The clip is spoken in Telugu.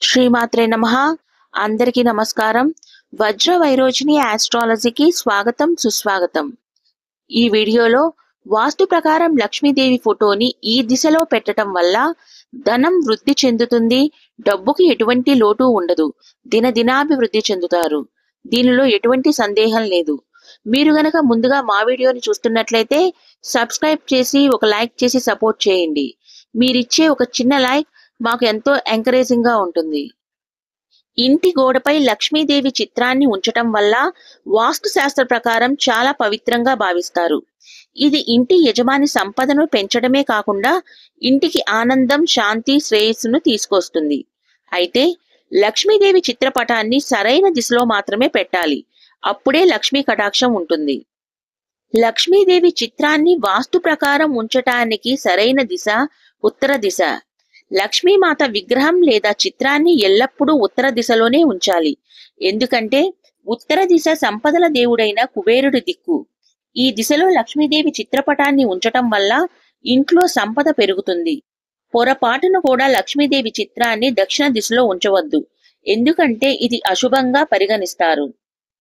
శ్రీమాత్రే నమః. అందరికీ నమస్కారం. వజ్ర వైరోచిని ఆస్ట్రాలజీకి స్వాగతం సుస్వాగతం. ఈ వీడియోలో వాస్తు ప్రకారం లక్ష్మీదేవి ఫోటోని ఈ దిశలో పెట్టడం వల్ల ధనం వృద్ధి చెందుతుంది, డబ్బుకి ఎటువంటి లోటు ఉండదు, దినదినాభివృద్ధి చెందుతారు. దీనిలో ఎటువంటి సందేహం లేదు. మీరు గనక ముందుగా మా వీడియోని చూస్తున్నట్లయితే సబ్స్క్రైబ్ చేసి ఒక లైక్ చేసి సపోర్ట్ చేయండి. మీరిచ్చే ఒక చిన్న లైక్ మాకు ఎంతో ఎంకరేజింగ్ గా ఉంటుంది. ఇంటి గోడపై లక్ష్మీదేవి చిత్రాన్ని ఉంచటం వల్ల వాస్తు శాస్త్ర ప్రకారం చాలా పవిత్రంగా భావిస్తారు. ఇది ఇంటి యజమాని సంపదను పెంచడమే కాకుండా ఇంటికి ఆనందం, శాంతి, శ్రేయస్సును తీసుకొస్తుంది. అయితే లక్ష్మీదేవి చిత్రపటాన్ని సరైన దిశలో మాత్రమే పెట్టాలి. అప్పుడే లక్ష్మీ కటాక్షం ఉంటుంది. లక్ష్మీదేవి చిత్రాన్ని వాస్తు ప్రకారం ఉంచటానికి సరైన దిశ ఉత్తర దిశ. లక్ష్మీమాత విగ్రహం లేదా చిత్రాన్ని ఎల్లప్పుడూ ఉత్తర దిశలోనే ఉంచాలి. ఎందుకంటే ఉత్తర దిశ సంపదల దేవుడైన కుబేరుడి దిక్కు. ఈ దిశలో లక్ష్మీదేవి చిత్రపటాన్ని ఉంచటం వల్ల ఇంట్లో సంపద పెరుగుతుంది. పొరపాటును కూడా లక్ష్మీదేవి చిత్రాన్ని దక్షిణ దిశలో ఉంచవద్దు. ఎందుకంటే ఇది అశుభంగా పరిగణిస్తారు.